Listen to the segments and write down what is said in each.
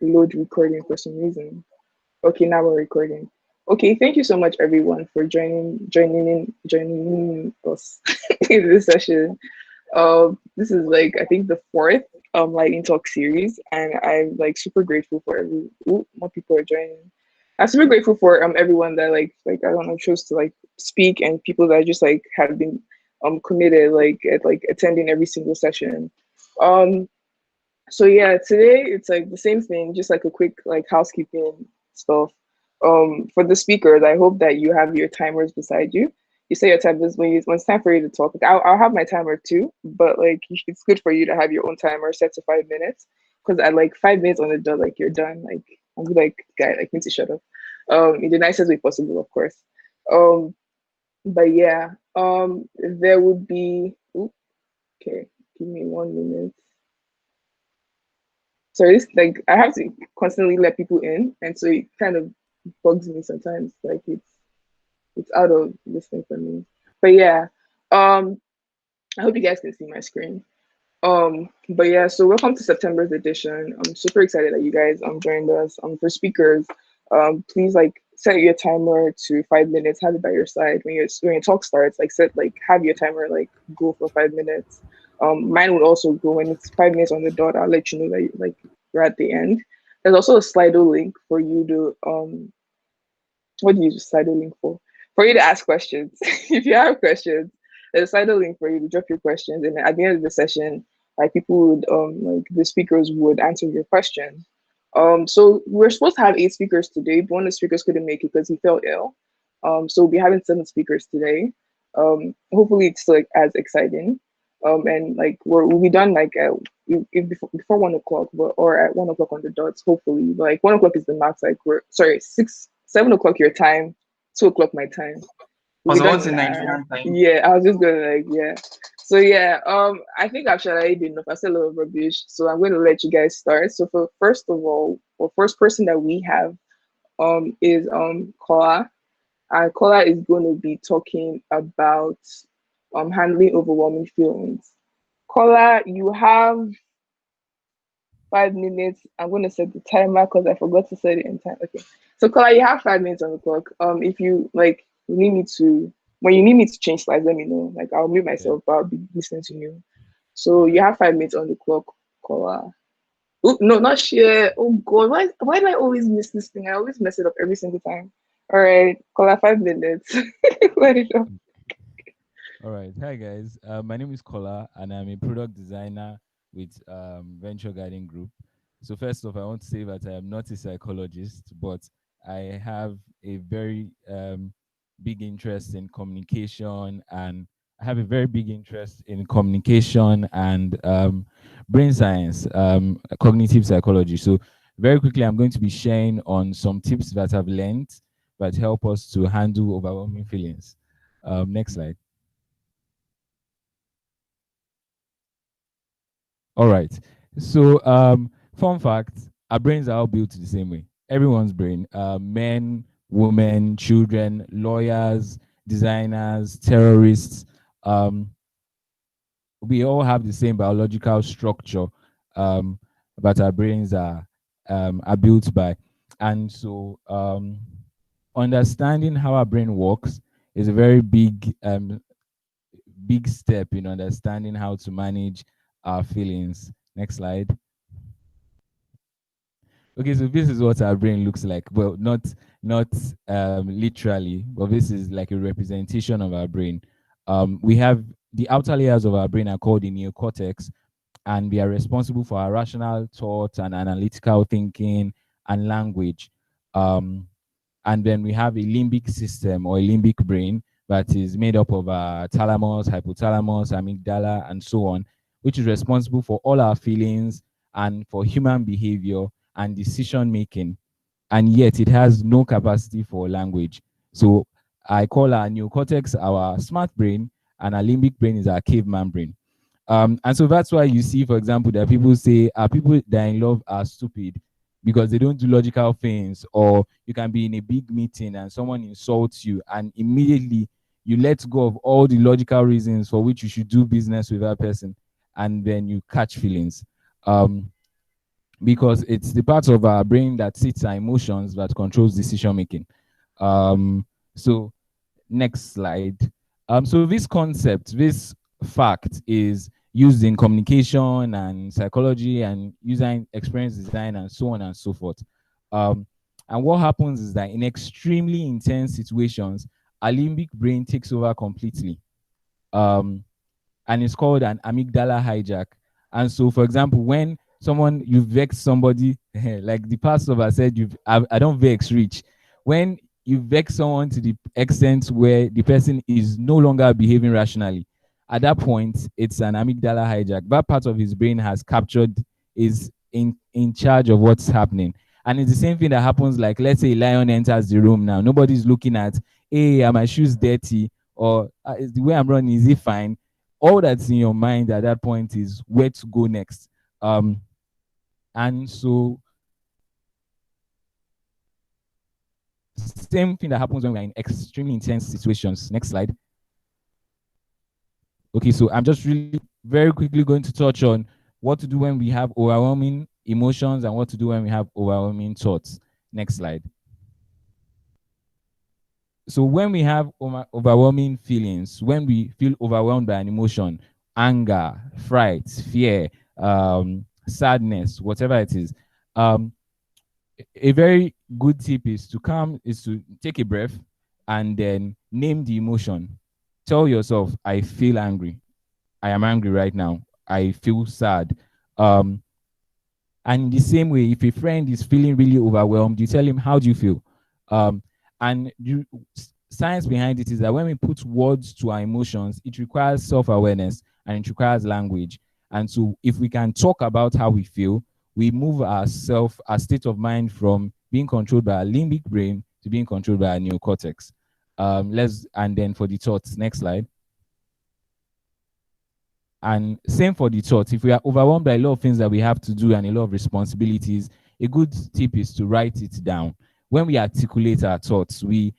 load recording for some reason. Okay, now we're recording. Okay, thank you so much everyone for joining us in this session. This is like I think the fourth Lightning Talk series, and I'm like super grateful for more people are joining. I'm super grateful for everyone that like I don't know chose to like speak, and people that just like have been committed like at like attending every single session. Um so yeah, today it's like the same thing, just like a quick like housekeeping stuff. For the speakers, I hope that you have your timers beside you. You say your timers when it's time for you to talk. Like, I'll have my timer too, but like it's good for you to have your own timer set to 5 minutes. Because at like 5 minutes on the dot, like you're done. Like I'll be like, guy, like need to shut up. In the nicest way possible, of course. Um, but yeah, there would be. Okay, give me 1 minute. So it's like I have to constantly let people in, and so it kind of bugs me sometimes. Like it's out of this thing for me. But yeah, um, I hope you guys can see my screen. But yeah, so welcome to September's edition. I'm super excited that you guys joined us. For speakers, please like set your timer to 5 minutes. Have it by your side when your talk starts. Like set like have your timer like go for 5 minutes. Mine would also go when it's 5 minutes on the dot. I'll let you know that like you're at the end. There's also a Slido link for you to what do you use Slido link for? For you to ask questions. If you have questions, there's a Slido link for you to drop your questions, and at the end of the session, like people would like the speakers would answer your questions. So we're supposed to have 8 speakers today, but one of the speakers couldn't make it because he fell ill. So we'll be having 7 speakers today. Hopefully it's like as exciting. And like we'll be done like before 1 o'clock, or at 1 o'clock on the dots. Hopefully, like 1 o'clock is the max. Like we're sorry, 7 o'clock your time, 2 o'clock my time. We'll be Was done what's in in an hour. Nigerian time? Yeah, I was just gonna like yeah. So yeah, I think I've shared already enough. I said a lot of rubbish, so I'm going to let you guys start. So for first of all, the first person that we have is Kola. And Kola is going to be talking about handling overwhelming feelings. Kola, you have 5 minutes. I'm going to set the timer because I forgot to set it in time. Okay. So Kola, you have 5 minutes on the clock. If you like, you need me to when you need me to change slides, let me know. Like I'll mute Okay. myself, but I'll be listening to you. All So you right. have 5 minutes on the clock, Kola. Oh, no, not share. Oh God, why do I always miss this thing? I always mess it up every single time. All right, Kola, 5 minutes. Let it go. All right. Hi guys. My name is Kola, and I'm a product designer with Venture Guiding Group. So first off, I want to say that I am not a psychologist, but I have a very big interest in communication, and I have a very big interest in communication and brain science, cognitive psychology. So very quickly, I'm going to be sharing on some tips that I've learned that help us to handle overwhelming feelings. Next slide. All right. So, fun fact: our brains are all built the same way. Everyone's brain, men, women, children, lawyers, designers, terrorists. Um, we all have the same biological structure um, that our brains are built by, and so understanding how our brain works is a very big step in understanding how to manage our feelings. Next slide. Okay, so this is what our brain looks like. Well, not literally, but this is like a representation of our brain. We have the outer layers of our brain are called the neocortex, and they are responsible for our rational thought and analytical thinking and language. Um, and then we have a limbic system or a limbic brain that is made up of thalamus, hypothalamus, amygdala, and so on, which is responsible for all our feelings and for human behavior and decision making. And yet it has no capacity for language. So I call our neocortex our smart brain, and our limbic brain is our caveman brain. And so that's why you see, for example, that people say people that are in love are stupid because they don't do logical things, or you can be in a big meeting and someone insults you, and immediately you let go of all the logical reasons for which you should do business with that person, and then you catch feelings. Um, because it's the part of our brain that sits our emotions that controls decision making. So next slide. So this concept, this fact is used in communication and psychology and user experience design and so on and so forth. Um, and what happens is that in extremely intense situations, our limbic brain takes over completely. Um, and it's called an amygdala hijack. And so, for example, when you vex somebody, like the pastor said, I don't vex rich. When you vex someone to the extent where the person is no longer behaving rationally, at that point, it's an amygdala hijack. That part of his brain has captured, is in charge of what's happening. And it's the same thing that happens, like, let's say a lion enters the room now. Nobody's looking at, hey, are my shoes dirty? Or is the way I'm running, is it fine? All that's in your mind at that point is where to go next. And so, same thing that happens when we're in extremely intense situations. Next slide. Okay, so I'm just really very quickly going to touch on what to do when we have overwhelming emotions and what to do when we have overwhelming thoughts. Next slide. So when we have overwhelming feelings, when we feel overwhelmed by an emotion, anger, fright, fear, sadness, whatever it is, a very good tip is to take a breath and then name the emotion. Tell yourself, I feel angry. I am angry right now. I feel sad. And in the same way, if a friend is feeling really overwhelmed, you tell him, how do you feel? And science behind it is that when we put words to our emotions, it requires self-awareness and it requires language. And so if we can talk about how we feel, we move our state of mind from being controlled by our limbic brain to being controlled by our neocortex. And then for the thoughts, next slide. And same for the thoughts. If we are overwhelmed by a lot of things that we have to do and a lot of responsibilities, a good tip is to write it down. When we articulate our thoughts, we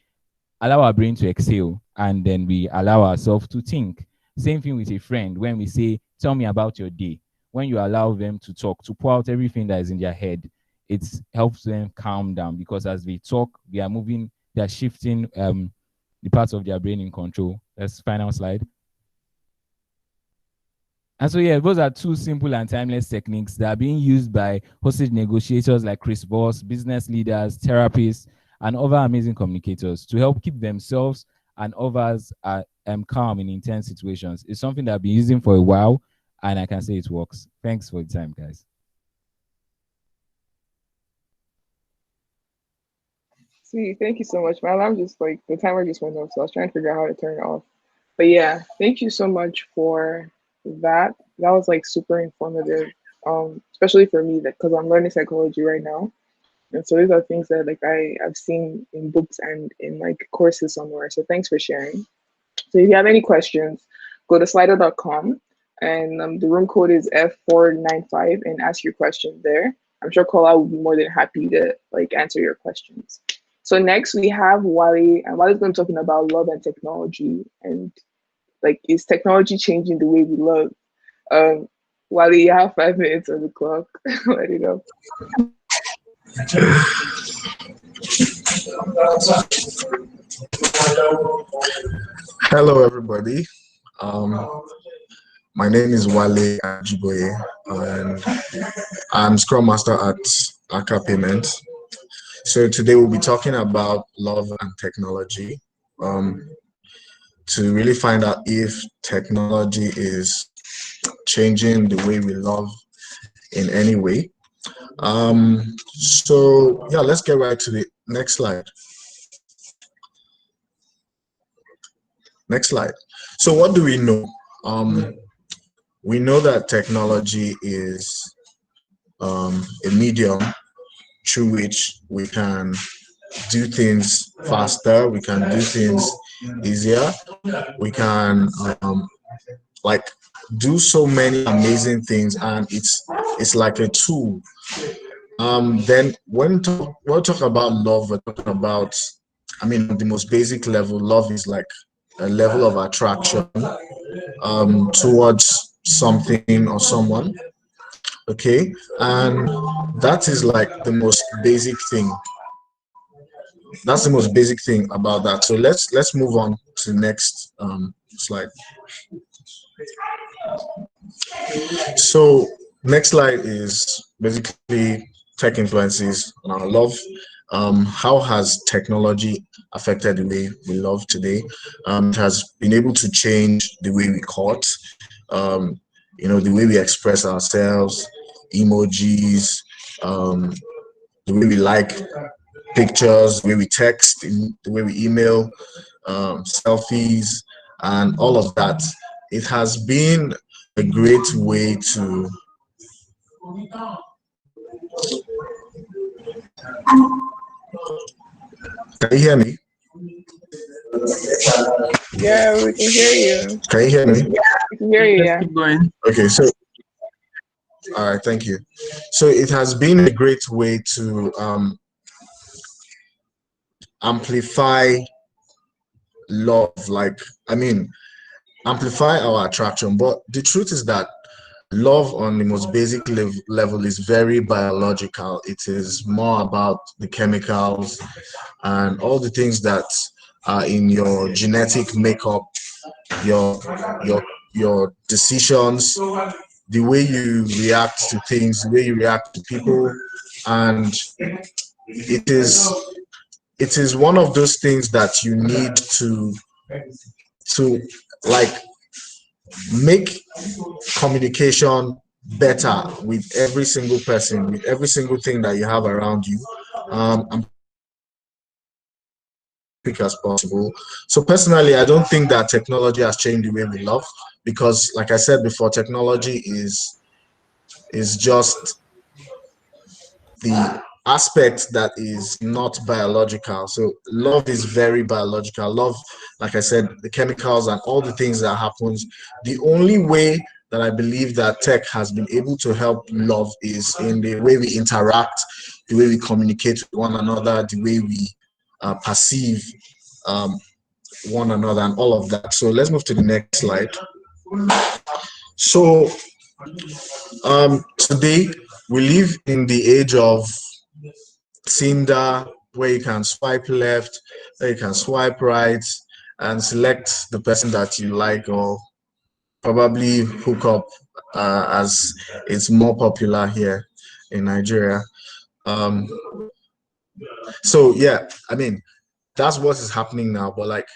allow our brain to exhale and then we allow ourselves to think. Same thing with a friend. When we say, tell me about your day, when you allow them to talk, to pour out everything that is in their head, it helps them calm down, because as they talk, they are shifting the parts of their brain in control. That's final slide. And so, yeah, those are two simple and timeless techniques that are being used by hostage negotiators like Chris Voss, business leaders, therapists, and other amazing communicators to help keep themselves and others calm in intense situations. It's something that I've been using for a while, and I can say it works. Thanks for the time, guys. See, thank you so much. My alarm just like the timer just went off, so I was trying to figure out how to turn it off. But yeah, thank you so much for that. That was like super informative, especially for me because I'm learning psychology right now, and so these are things that like I've seen in books and in like courses somewhere. So thanks for sharing. So if you have any questions, go to slido.com and the room code is F495 and ask your questions there. I'm sure Kola will be more than happy to like answer your questions. So next we have Wale, and Wale's going to be talking about love and technology and like is technology changing the way we love? Wale, you have 5 minutes on the clock. Let it go. Hello, everybody. My name is Wale Ajiboye, and I'm Scrum Master at Aka Payments. So today we'll be talking about love and technology to really find out if technology is changing the way we love in any way. So yeah, let's get right to the next slide. Next slide. So what do we know? We know that technology is a medium through which we can do things faster, we can do things easier, we can like do so many amazing things, and it's like a tool. Then when we'll talk about love, we're talking about, I mean, the most basic level, love is like a level of attraction towards something or someone. Okay, and that is like the most basic thing. That's the most basic thing about that. So let's move on to the next slide. So next slide is basically tech influences on our love. How has technology affected the way we love today? It has been able to change the way we court, the way we express ourselves, emojis, the way we like pictures, the way we text, the way we email, selfies, and all of that. It has been a great way to can you hear me? Yeah, we can hear you. Can you hear me? We can hear you, Let's yeah. keep going. Okay, so all right, thank you. So it has been a great way to amplify love, amplify our attraction. But the truth is that love on the most basic level is very biological. It is more about the chemicals and all the things that are in your genetic makeup, your your your decisions, the way you react to things, the way you react to people, and it is it is one of those things that you need to like make communication better with every single person, with every single thing that you have around you. I'm quick as possible. So personally, I don't think that technology has changed the way we love, because like I said before, technology is just the aspect that is not biological. So love is very biological. Love, like I said, the chemicals and all the things that happens. The only way that I believe that tech has been able to help love is in the way we interact, the way we communicate with one another, the way we perceive um, one another, and all of that. So let's move to the next slide. So today we live in the age of Tinder, where you can swipe left, where you can swipe right, and select the person that you like, or probably hook up, as it's more popular here in Nigeria. Um, so yeah, I mean, that's what is happening now. But like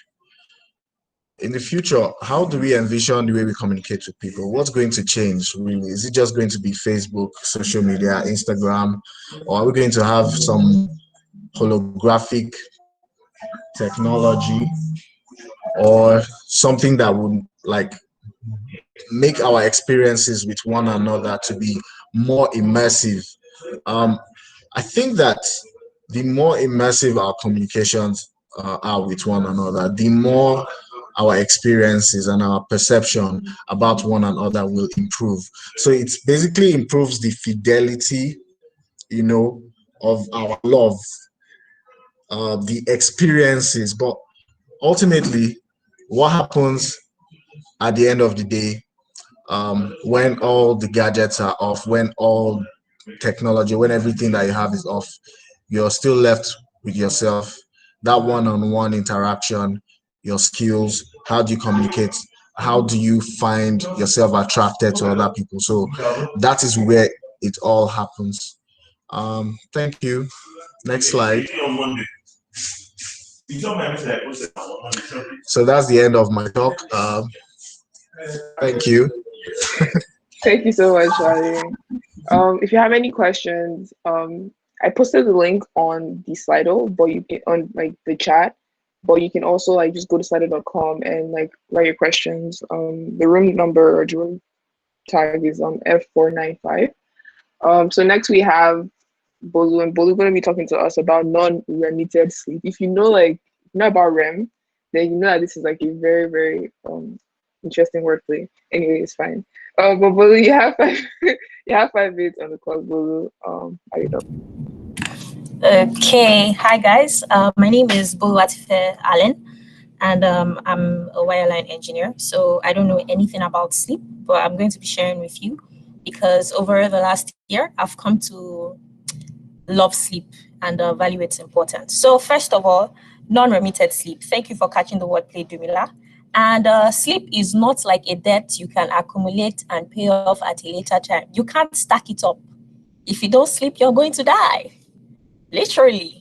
in the future, how do we envision the way we communicate with people? What's going to change really? Is it just going to be Facebook, social media, Instagram, or are we going to have some holographic technology or something that would like make our experiences with one another to be more immersive? I think that the more immersive our communications are with one another, the more our experiences and our perception about one another will improve. So it basically improves the fidelity, of our love, the experiences. But ultimately, what happens at the end of the day, when all the gadgets are off, when all technology, when everything that you have is off, you're still left with yourself, that one-on-one interaction, your skills, how do you communicate, how do you find yourself attracted to other people? So that is where it all happens. Thank you. Next slide. So that's the end of my talk. Thank you. Thank you so much, Charlie. If you have any questions, I posted the link on the Slido, but you can on like the chat, but you can also like just go to slido.com and like write your questions. The room number or the room tag is F495. So next we have Bolu, and Bolu going to be talking to us about non-remitted sleep. If you know about REM, then you know that this is like a very, very interesting wordplay. Anyway, it's fine. But Bolu, you have 5 minutes on the clock, Bolu. Are you done? Okay, hi guys. My name is Boluwatife Allen, and I'm a wireline engineer. So I don't know anything about sleep, but I'm going to be sharing with you because over the last year, I've come to love sleep and value its importance. So first of all, non-remitted sleep. Thank you for catching the wordplay, Dumila. And sleep is not like a debt you can accumulate and pay off at a later time. You can't stack it up. If you don't sleep, you're going to die. Literally.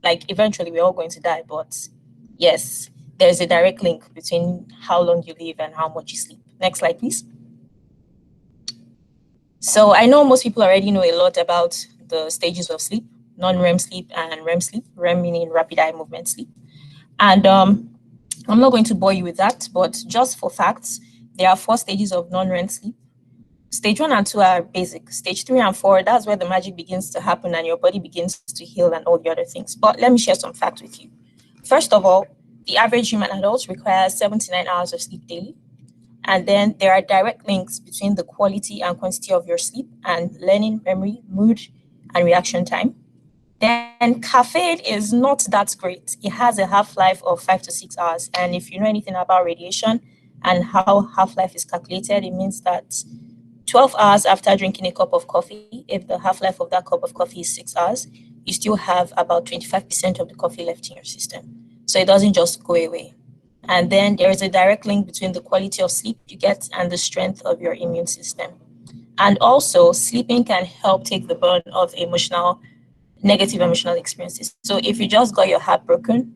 Like eventually we're all going to die, but yes, there's a direct link between how long you live and how much you sleep. Next slide, please. So I know most people already know a lot about the stages of sleep, non-REM sleep and REM sleep, REM meaning rapid eye movement sleep. And I'm not going to bore you with that, but just for facts, there are 4 stages of non-REM sleep. Stage 1 and 2 are basic. Stage 3 and 4, that's where the magic begins to happen and your body begins to heal and all the other things. But let me share some facts with you. First of all, the average human adult requires 79 hours of sleep daily. And then there are direct links between the quality and quantity of your sleep and learning, memory, mood, and reaction time. Then caffeine is not that great. It has a half-life of 5 to 6 hours. And if you know anything about radiation and how half-life is calculated, it means that 12 hours after drinking a cup of coffee, if the half-life of that cup of coffee is 6 hours, you still have about 25% of the coffee left in your system. So it doesn't just go away. And then there is a direct link between the quality of sleep you get and the strength of your immune system. And also, sleeping can help take the burden of negative emotional experiences. So if you just got your heart broken,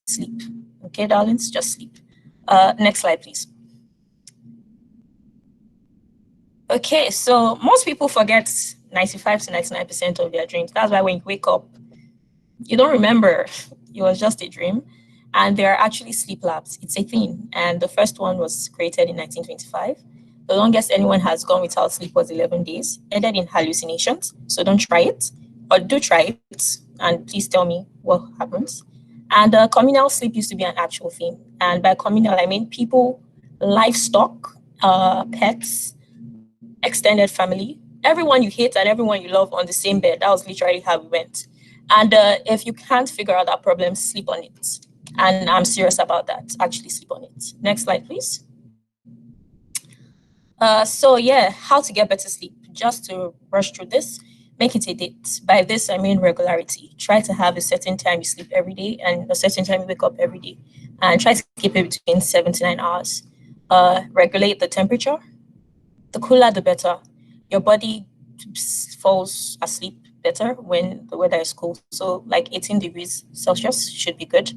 sleep. Okay, darlings, just sleep. Next slide, please. Okay, so most people forget 95 to 99% of their dreams. That's why when you wake up, you don't remember. It was just a dream. And there are actually sleep labs. It's a thing. And the first one was created in 1925. The longest anyone has gone without sleep was 11 days, ended in hallucinations. So don't try it, or do try it, and please tell me what happens. And communal sleep used to be an actual thing. And by communal, I mean people, livestock, pets, extended family, everyone you hate and everyone you love on the same bed. That was literally how we went. And if you can't figure out that problem, sleep on it. And I'm serious about that. Actually sleep on it. Next slide, please. So yeah, how to get better sleep. Just to rush through this, make it a date. By this, I mean regularity. Try to have a certain time you sleep every day and a certain time you wake up every day. And try to keep it between 7 to 9 hours. Regulate the temperature. The cooler, the better. Your body falls asleep better when the weather is cold. So like 18 degrees Celsius should be good.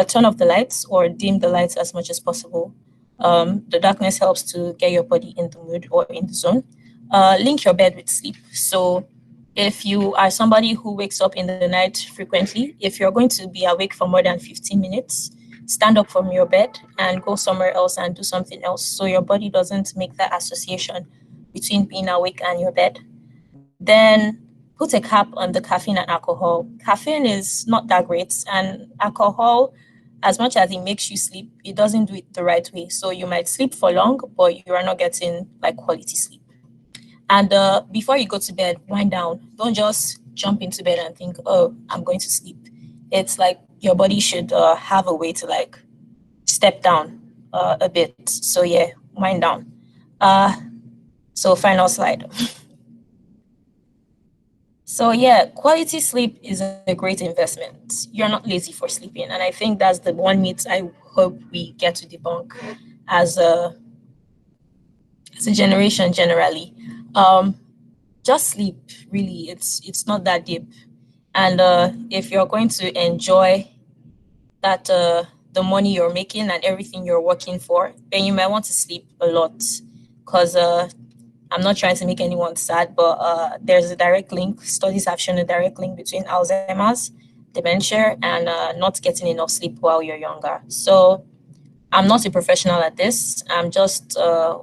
Turn off the lights or dim the lights as much as possible. The darkness helps to get your body in the mood or in the zone. Link your bed with sleep. So if you are somebody who wakes up in the night frequently, if you're going to be awake for more than 15 minutes, stand up from your bed and go somewhere else and do something else so your body doesn't make that association between being awake and your bed. Then put a cap on the caffeine and alcohol. Caffeine is not that great, and alcohol, as much as it makes you sleep, it doesn't do it the right way. So you might sleep for long, but you are not getting like quality sleep. And before you go to bed, wind down. Don't just jump into bed and think, oh, I'm going to sleep. It's like your body should have a way to like step down a bit. So yeah, wind down. So final slide. So yeah, quality sleep is a great investment. You're not lazy for sleeping. And I think that's the one myth I hope we get to debunk as a generation generally. Just sleep, really. It's not that deep. And if you're going to enjoy that the money you're making and everything you're working for, then you might want to sleep a lot. Because I'm not trying to make anyone sad, but there's a direct link. Studies have shown a direct link between Alzheimer's, dementia, and not getting enough sleep while you're younger. So I'm not a professional at this. I'm just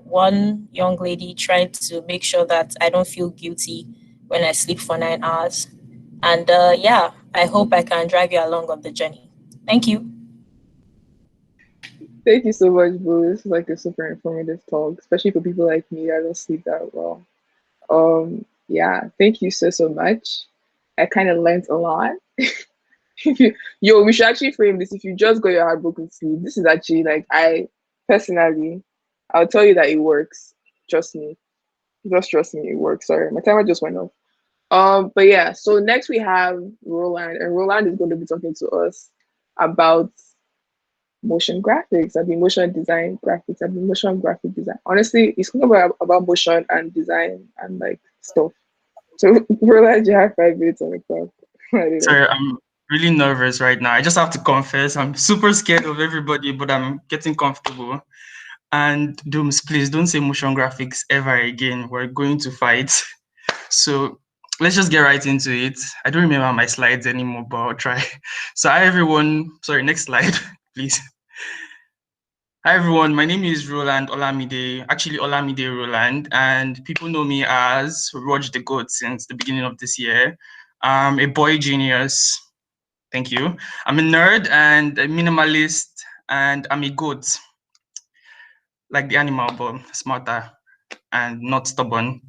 one young lady trying to make sure that I don't feel guilty when I sleep for 9 hours. And yeah, I hope I can drive you along on the journey. Thank you. Thank you so much, Boo. This is like a super informative talk, especially for people like me. I don't sleep that well. Yeah, thank you so much. I kind of learned a lot. Yo, we should actually frame this. If you just got your heart broken sleep, this is actually like I personally, I'll tell you that it works. Trust me. Just trust me, it works. Sorry, my timer just went off. But yeah, so next we have Roland, and Roland is going to be talking to us about motion graphics and motion design graphics and motion graphic design. Honestly, he's talking about motion and design and like stuff. So Roland, you have 5 minutes on the clock. I don't know. Sorry, I'm really nervous right now. I just have to confess, I'm super scared of everybody, but I'm getting comfortable. And Dooms, please don't say motion graphics ever again. We're going to fight. So let's just get right into it. I don't remember my slides anymore, but I'll try. So hi everyone. Sorry, next slide, please. Hi everyone, my name is Roland Olamide, actually Olamide Roland, and people know me as Rog the Goat since the beginning of this year. I'm a boy genius. Thank you. I'm a nerd and a minimalist, and I'm a goat, like the animal, but smarter and not stubborn.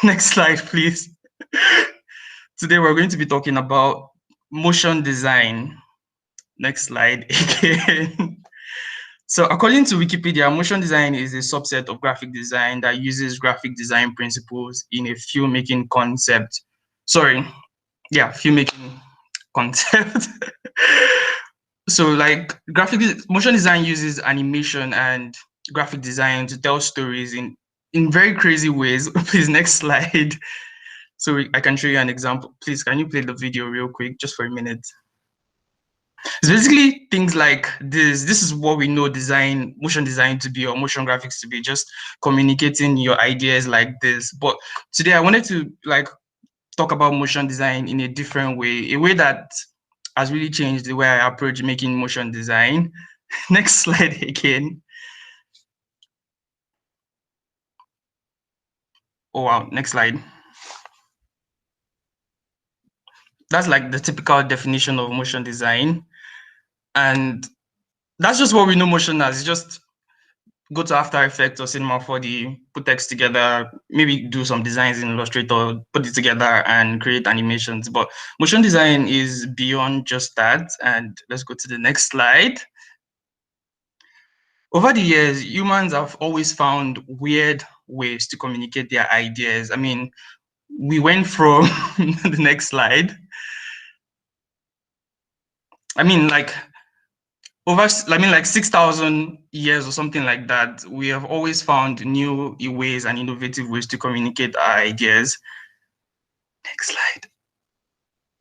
Next slide, please. Today we're going to be talking about motion design. Next slide again. So according to Wikipedia, motion design is a subset of graphic design that uses graphic design principles in a filmmaking concept. Filmmaking concept. So like motion design uses animation and graphic design to tell stories in very crazy ways. Please, next slide. So I can show you an example. Please, can you play the video real quick, just for a minute? It's basically things like this. This is what we know motion design to be, or motion graphics to be, just communicating your ideas like this. But today I wanted to talk about motion design in a different way, a way that has really changed the way I approach making motion design. Next slide again. Oh wow, next slide. That's like the typical definition of motion design. And that's just what we know motion as. It's just go to After Effects or Cinema 4D, put text together, maybe do some designs in Illustrator, put it together and create animations. But motion design is beyond just that. And let's go to the next slide. Over the years, humans have always found weird ways to communicate their ideas. I mean, we went from the next slide. I mean, like 6,000 years or something like that, we have always found new ways and innovative ways to communicate our ideas. Next slide.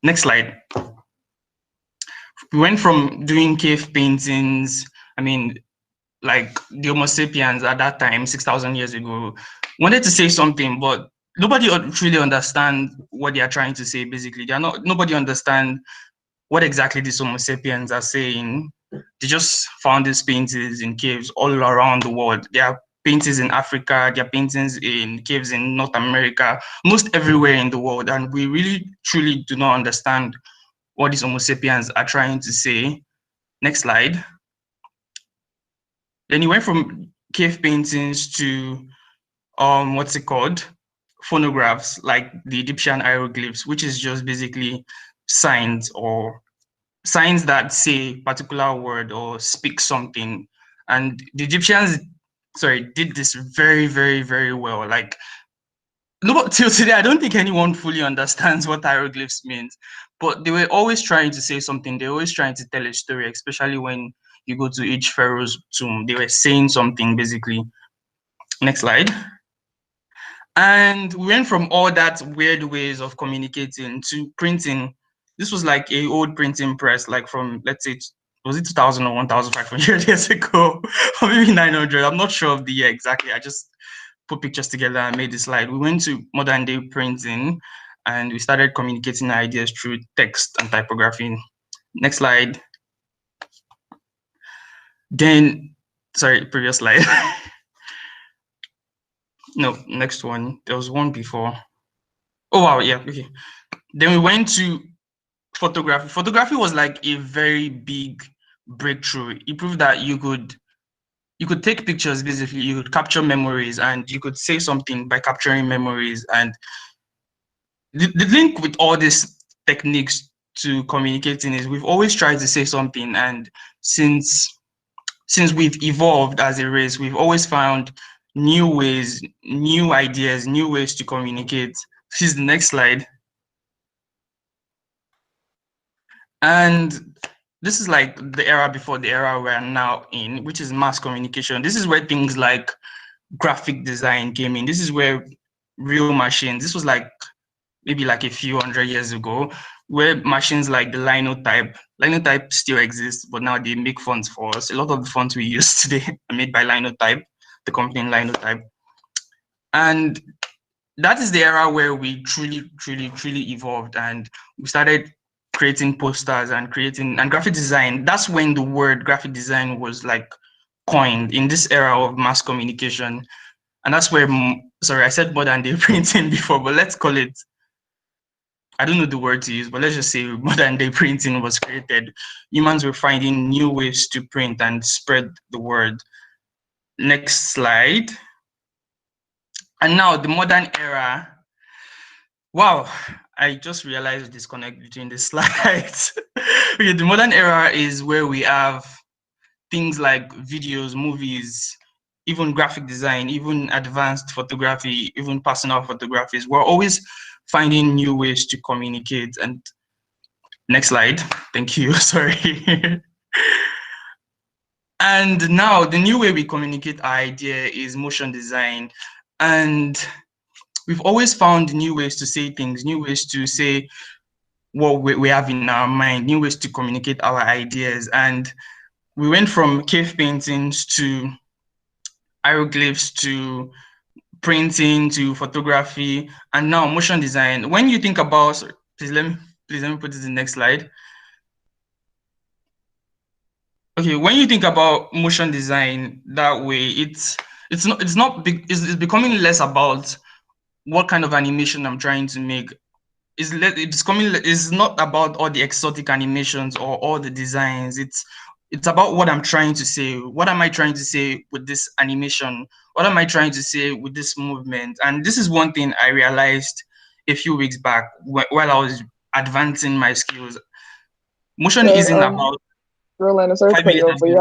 Next slide. We went from doing cave paintings, I mean, like the Homo sapiens at that time, 6,000 years ago, wanted to say something, but nobody really understand what they are trying to say, basically. Nobody understand what exactly these Homo sapiens are saying. They just found these paintings in caves all around the world. There are paintings in Africa, there are paintings in caves in North America, most everywhere in the world. And we really, truly do not understand what these Homo sapiens are trying to say. Next slide. Then he went from cave paintings to, phonographs, like the Egyptian hieroglyphs, which is just basically signs that say a particular word or speak something. And the Egyptians, did this very, very, very well. Like, till today, I don't think anyone fully understands what hieroglyphs means, but they were always trying to say something. They were always trying to tell a story, especially when you go to each pharaoh's tomb. They were saying something, basically. Next slide. And we went from all that weird ways of communicating to printing. This was like a old printing press, like from, let's say, was it 2,000 or 1,500 years ago, or maybe 900? I'm not sure of the year exactly. I just put pictures together and made the slide. We went to modern day printing, and we started communicating ideas through text and typography. Next slide. Then, previous slide. No, next one. There was one before. Oh, wow, yeah, okay. Then we went to photography. Photography was like a very big breakthrough. It proved that you could take pictures, basically. You could capture memories, and you could say something by capturing memories. And the link with all these techniques to communicating is we've always tried to say something, and since we've evolved as a race, we've always found new ways, new ideas, new ways to communicate. This is the next slide. And this is like the era before the era we're now in, which is mass communication. This is where things like graphic design came in. This is where real machines, this was like maybe like a few hundred years ago, where machines like the Linotype still exists, but now they make fonts for us. A lot of the fonts we use today are made by Linotype, the company Linotype. And that is the era where we truly evolved, and we started creating posters and graphic design. That's when the word graphic design was like coined, in this era of mass communication. And that's where, sorry, I said modern day printing before, but let's call it, I don't know the word to use, but let's just say modern day printing was created. Humans were finding new ways to print and spread the word. Next slide. And now the modern era. Wow, I just realized the disconnect between the slides. Okay, the modern era is where we have things like videos, movies, even graphic design, even advanced photography, even personal photographies. We're always finding new ways to communicate. And next slide, thank you, sorry. And now the new way we communicate our idea is motion design. And we've always found new ways to say things, new ways to say what we have in our mind, new ways to communicate our ideas. And we went from cave paintings to hieroglyphs to printing to photography, and now motion design. When you think about, sorry, please let me put this in the next slide. Okay, when you think about motion design that way, it's becoming less about what kind of animation I'm trying to make. It's not about all the exotic animations or all the designs. It's about what I'm trying to say. What am I trying to say with this animation? What am I trying to say with this movement? And this is one thing I realized a few weeks back while I was advancing my skills. Motion isn't about. Roland, I'm sorry to cut you off, but you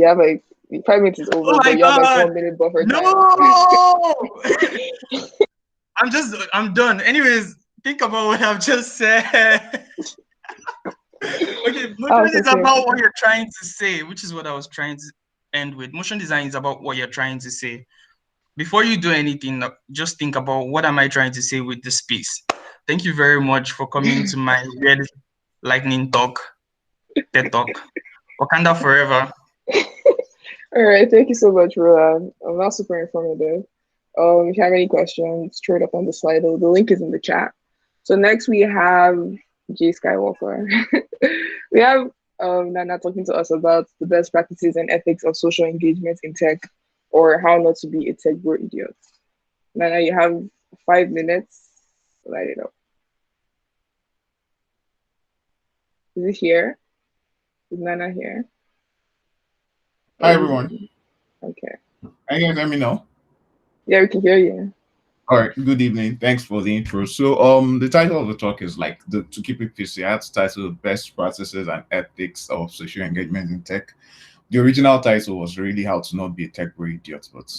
have like 5 minutes is over, but you have like 1 minute buffer time. No! I'm done. Anyways, think about what I've just said. Okay, motion is about what you're trying to say, which is what I was trying to end with. Motion design is about what you're trying to say. Before you do anything, just think about, what am I trying to say with this piece? Thank you very much for coming to my weird lightning talk, TED Talk. Wakanda forever. All right, thank you so much, Roland. Not super informative. If you have any questions, straight up on the slide, the link is in the chat. So next we have Jay Skywalker. We have Nana talking to us about the best practices and ethics of social engagement in tech, or how not to be a tech bro idiot. Nana, you have 5 minutes. Light it up. Is it here? Is Nana here? Hi, everyone. Okay. Can you hear me now? Yeah, we can hear you. All right. Good evening. Thanks for the intro. So, the title of the talk is like to keep it PC. I had to title Best Practices and Ethics of Social Engagement in Tech. The original title was really How to Not Be a Tech Bro Idiot, but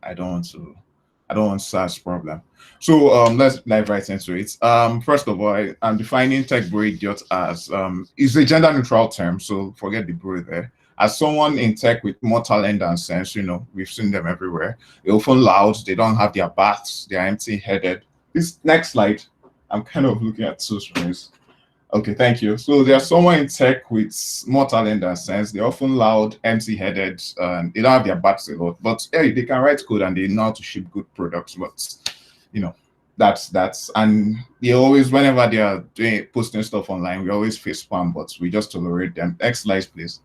I don't want to solve problem. So let's dive right into it. First of all, I'm defining tech bro idiot as it's a gender neutral term, so forget the bro there. As someone in tech with more talent and sense, we've seen them everywhere. They're often loud, they don't have their bats, they're empty-headed. This next slide, I'm kind of looking at two screens. Okay, thank you. So there's someone in tech with more talent and sense. They're often loud, empty-headed, and they don't have their backs a lot. But hey, they can write code and they know how to ship good products. But that's and they always, whenever they are posting stuff online, we always face spam, but we just tolerate them. Next slide, please.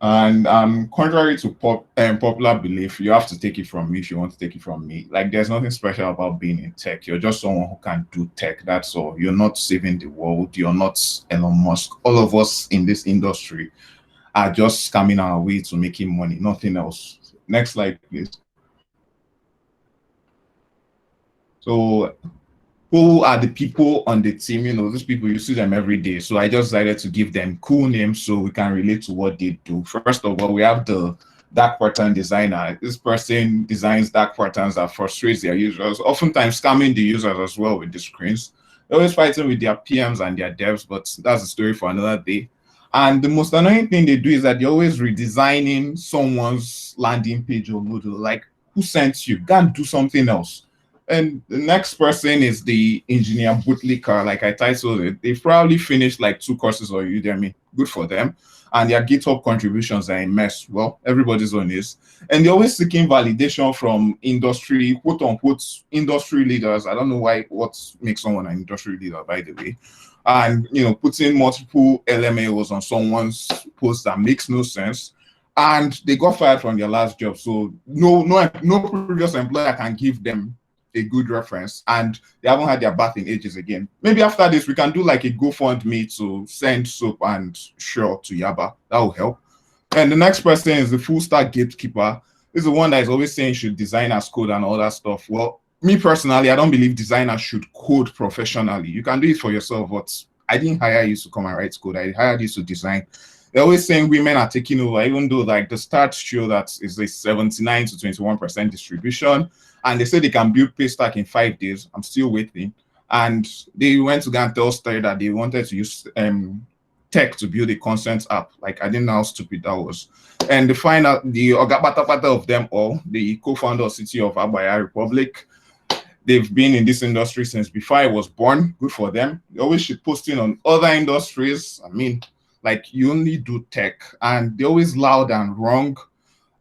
And contrary to popular belief, you have to take it from me if you want to take it from me. Like, there's nothing special about being in tech. You're just someone who can do tech. That's all. You're not saving the world. You're not Elon Musk. All of us in this industry are just scamming our way to making money, nothing else. Next slide, please. So who are the people on the team? Those people, you see them every day. So I just decided to give them cool names so we can relate to what they do. First of all, we have the dark pattern designer. This person designs dark patterns that frustrates their users, oftentimes scamming the users as well with the screens. They're always fighting with their PMs and their devs, but that's a story for another day. And the most annoying thing they do is that they're always redesigning someone's landing page or Moodle. Like, who sent you? Go and do something else. And the next person is the engineer bootlicker, like I titled it. They've probably finished like 2 courses on Udemy. Good for them. And their GitHub contributions are a mess. Well, everybody's on this. And they're always seeking validation from industry, quote unquote, industry leaders. I don't know what makes someone an industry leader, by the way. And putting multiple LMAOs on someone's post that makes no sense. And they got fired from their last job. So no previous employer can give them a good reference, and they haven't had their bath in ages again. Maybe after this, we can do like a GoFundMe to send soap and Shaw to Yaba. That will help. And the next person is the full stack gatekeeper. This is the one that is always saying should designers code and all that stuff. Well, me personally, I don't believe designers should code professionally. You can do it for yourself, but I didn't hire you to come and write code. I hired you to design. They're always saying women are taking over, even though like the stats show that is a 79 to 21% distribution. And they say they can build Paystack in 5 days. I'm still waiting. And they went to go and tell Story that they wanted to use tech to build a consent app. Like, I didn't know how stupid that was. And the Ogabata of them all, the co-founder of City of Abaya Republic, they've been in this industry since before I was born. Good for them. They always should posting on other industries. I mean, like, you only do tech, and they're always loud and wrong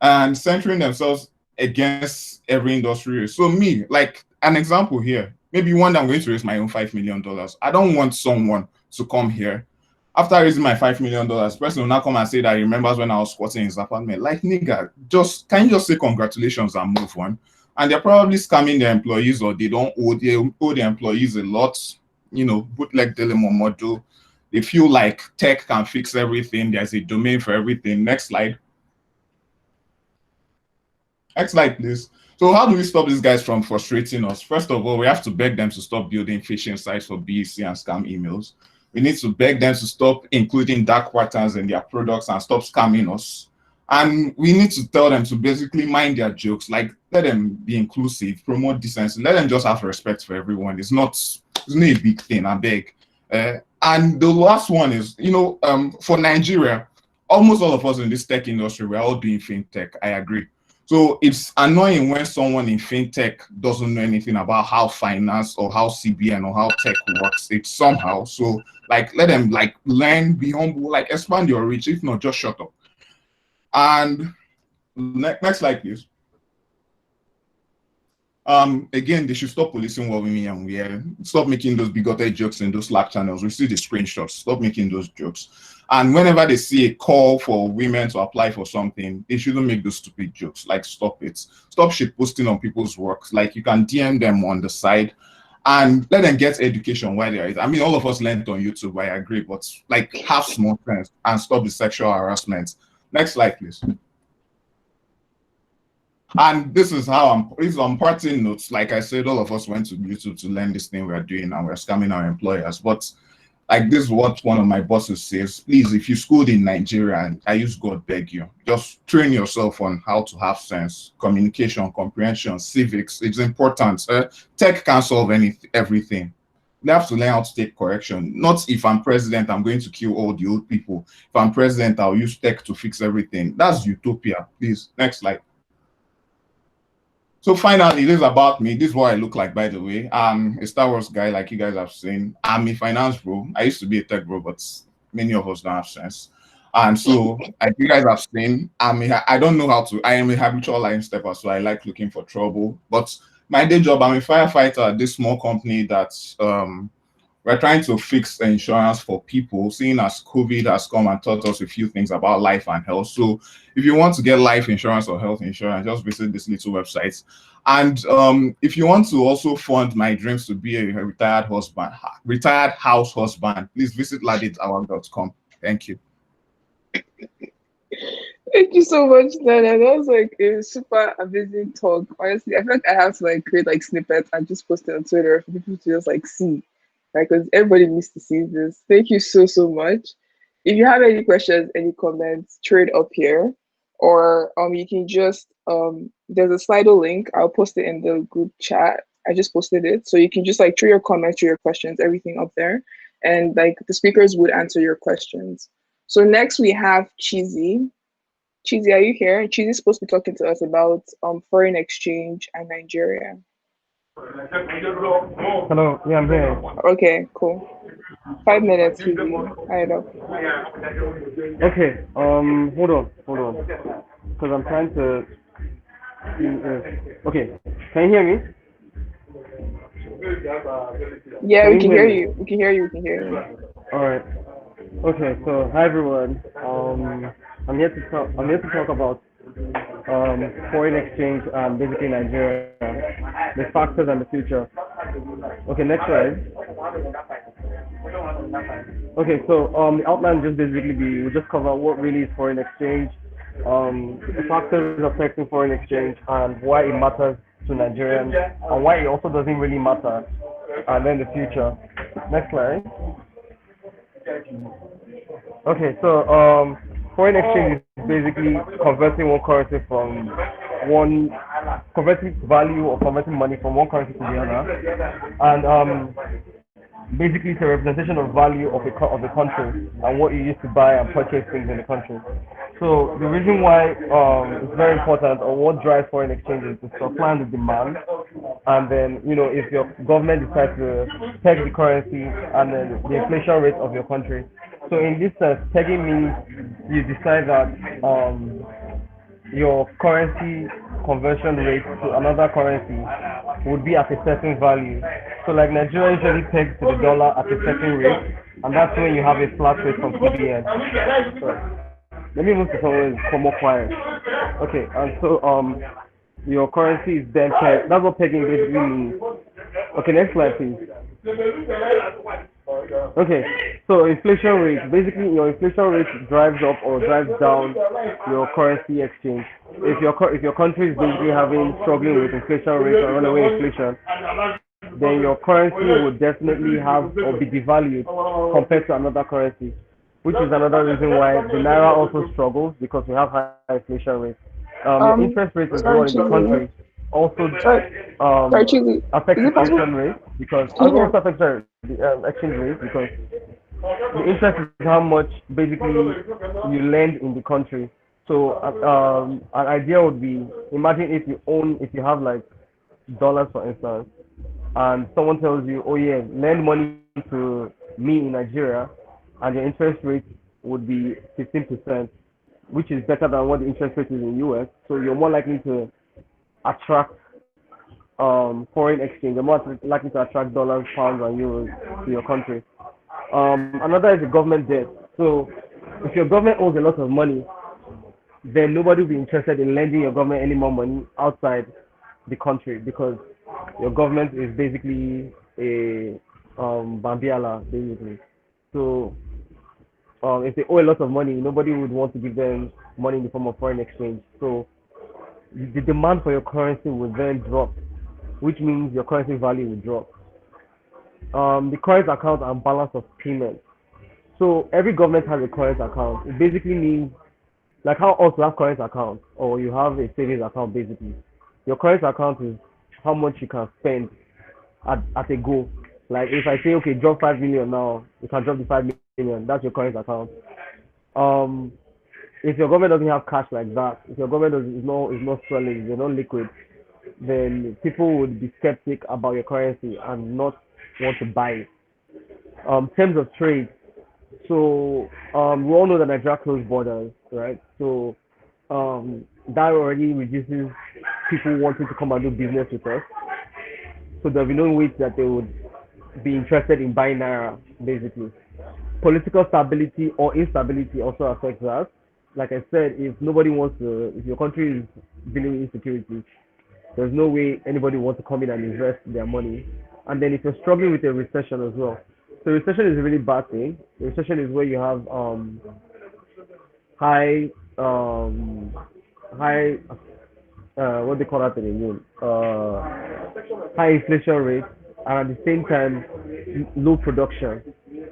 and centering themselves against every industry. So me, like an example here, maybe one day I'm going to raise my own $5 million. I don't want someone to come here after raising my $5 million, the person will now come and say that he remembers when I was squatting in his apartment. Like, nigga, can you just say congratulations and move on? And they're probably scamming their employees, or they owe their employees a lot, bootleg dilemma model. They feel like tech can fix everything. There's a domain for everything. Next slide. Next slide, please. So how do we stop these guys from frustrating us? First of all, we have to beg them to stop building phishing sites for BEC and scam emails. We need to beg them to stop including dark patterns in their products and stop scamming us. And we need to tell them to basically mind their jokes, like let them be inclusive, promote decency, let them just have respect for everyone. It's not a big thing, I beg. And the last one is, for Nigeria, almost all of us in this tech industry, we're all doing fintech, I agree. So it's annoying when someone in fintech doesn't know anything about how finance or how CBN or how tech works. It's somehow. So like, let them like learn, be humble, like expand your reach. If not, just shut up. And next slide, please. Again, they should stop policing what women and wear. Stop making those bigoted jokes in those Slack channels. We see the screenshots. Stop making those jokes. And whenever they see a call for women to apply for something, they shouldn't make those stupid jokes. Like, stop it. Stop shit posting on people's work. Like, you can DM them on the side and let them get education while they're at. I mean, all of us learned on YouTube, I agree, but like, have small sense and stop the sexual harassment. Next slide, please. And this is how these on parting notes. Like I said, all of us went to YouTube to learn this thing we're doing, and we're scamming our employers. But like, this is what one of my bosses says: please, if you schooled in Nigeria, and I use God beg you, just train yourself on how to have sense, communication, comprehension, civics. It's important. Tech can't solve everything. We have to learn how to take correction. Not if I'm president, I'm going to kill all the old people. If I'm president, I'll use tech to fix everything. That's utopia. Please, next slide. So finally, this is about me. This is what I look like, by the way. I'm a Star Wars guy, like you guys have seen. I'm a finance bro. I used to be a tech bro, but many of us don't have sense. And so, like you guys have seen, I don't know how to. I am a habitual line stepper, so I like looking for trouble. But my day job, I'm a firefighter at this small company that we're trying to fix insurance for people, seeing as COVID has come and taught us a few things about life and health. So if you want to get life insurance or health insurance, just visit this little website. And if you want to also fund my dreams to be a retired house husband, please visit ladithour.com. Thank you. Thank you so much, Nana. That was like a super amazing talk. Honestly, I feel like I have to like create like snippets and just post it on Twitter for people to just like see. Because everybody needs to see this. Thank you so much. If you have any questions, any comments, trade up here. or you can just there's a Slido link. I'll post it in the group chat. I just posted it, so you can just like throw your comments, throw your questions, everything up there, and like the speakers would answer your questions. So next we have Cheesy. Cheesy, are you here? Cheesy's supposed to be talking to us about foreign exchange and Nigeria. Hello, yeah, I'm here. Okay, cool. 5 minutes, Cheesy. Hide up. Okay, hold on, because I'm trying to. Okay, can you hear me? Yeah, Can we you can hear hear me? you. We can hear you. We can hear you. All right. Okay, so hi everyone. I'm here to talk. I'm here to talk about foreign exchange and basically Nigeria, the factors and the future. Okay, next slide. Okay, so the outline just basically be we'll just cover what really is foreign exchange, the factors affecting foreign exchange, and why it matters to Nigerians, and why it also doesn't really matter, and then the future. Next slide. Okay, so foreign exchange is basically converting one currency from one converting value or converting money from one currency to the other, and basically it's a representation of value of of the country and what you used to buy and purchase things in the country. So the reason why it's very important or what drives foreign exchange is the supply and the demand, and then if your government decides to peg the currency and then the inflation rate of your country. So in this sense, pegging means you decide that your currency conversion rate to another currency would be at a certain value. So like Nigeria usually pegs to the dollar at a certain rate, and that's when you have a flat rate from CBN. So let me move to somewhere more quiet. Okay, and so your currency is then pegged. That's what pegging basically means. Okay, next slide please. Okay, so inflation rate. Basically, your inflation rate drives up or drives down your currency exchange. If your country is basically struggling with inflation rate or runaway inflation, then your currency would definitely have or be devalued compared to another currency, which is another reason why the naira also struggles because we have high inflation rate. Your interest rate as Sorry, well in the Cheesy. country also Sorry, Cheesy. affects Is the it possible? exchange rate because Can you hear? also affects the exchange rate because the interest is how much basically you lend in the country. So an idea would be imagine if you have like dollars for instance, and someone tells you, oh yeah, lend money to me in Nigeria, and the interest rate would be 15%, which is better than what the interest rate is in US. So you're more likely to attract foreign exchange. You're more likely to attract dollars, pounds, and euros to your country. Another is the government debt. So if your government owes a lot of money, then nobody will be interested in lending your government any more money outside the country because your government is basically a Bambiala, basically. So if they owe a lot of money, nobody would want to give them money in the form of foreign exchange. So the demand for your currency will then drop, which means your currency value will drop. The current account and balance of payment. So every government has a current account. It basically means like how also have current account or you have a savings account basically. Your current account is how much you can spend at a go. Like if I say okay, drop 5 million now, you can drop the 5 million. That's your current account. Um, if your government doesn't have cash like that, if your government is not swelling, you're not liquid, then people would be skeptic about your currency and not want to buy it. Terms of trade. So we all know that Nigeria closed borders, right? So that already reduces people wanting to come and do business with us. So there'll be no way that they would be interested in buying naira, basically. Political stability or instability also affects that. Like I said, if your country is dealing with insecurity, there's no way anybody wants to come in and invest their money. And then if you're struggling with a recession as well, so recession is a really bad thing. Recession is where you have high high what they call that in England, high inflation rate, and at the same time low production.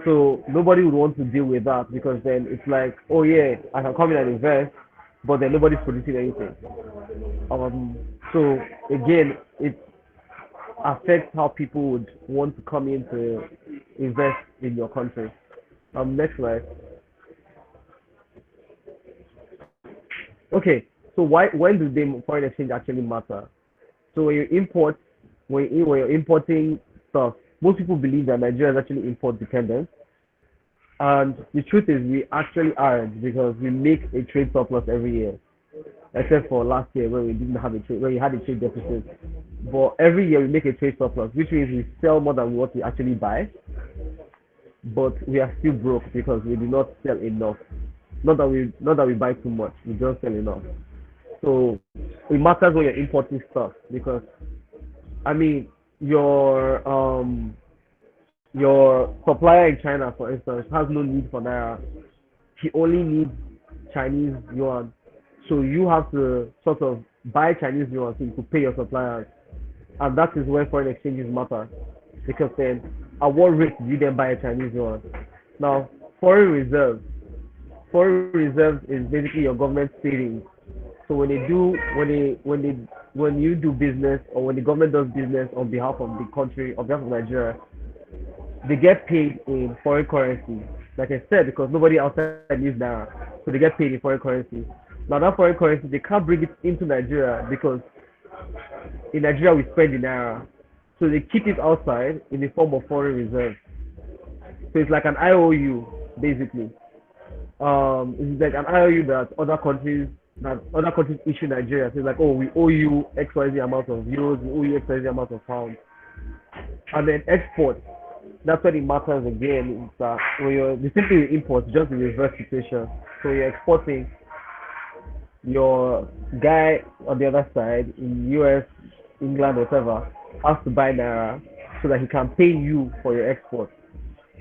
So nobody would want to deal with that because then it's like, oh yeah, I can come in and invest, but then nobody's producing anything. So again, it affects how people would want to come in to invest in your country. Next slide. Okay, so when do the foreign exchange actually matter? So when you import, when you're importing stuff, most people believe that Nigeria is actually import dependent. And the truth is we actually aren't, because we make a trade surplus every year, except for last year where we didn't have a trade, where we had a trade deficit. But every year we make a trade surplus, which means we sell more than what we actually buy. But we are still broke because we do not sell enough. Not that we buy too much, we don't sell enough. So it matters when you're importing stuff, because I mean your supplier in China, for instance, has no need for naira. He only needs Chinese yuan. So you have to sort of buy Chinese yuan so you could pay your suppliers. And that is where foreign exchanges matter. Because then, at what rate do you then buy a Chinese yuan? Now, foreign reserves. Foreign reserves is basically your government savings. So when you do business, or when the government does business on behalf of the country, on behalf of Nigeria, they get paid in foreign currency. Like I said, because nobody outside needs naira, so they get paid in foreign currency. Now that foreign currency, they can't bring it into Nigeria because in Nigeria we spend in naira, so they keep it outside in the form of foreign reserves. So it's like an IOU basically. It's like an IOU that other countries issue Nigeria. So it's like, oh, we owe you XYZ amount of euros, we owe you XYZ amount of pounds. And then export, that's when it matters again. It's that when you're the same thing with imports, just the reverse situation. So you're exporting, your guy on the other side in US, England, whatever, has to buy naira so that he can pay you for your export,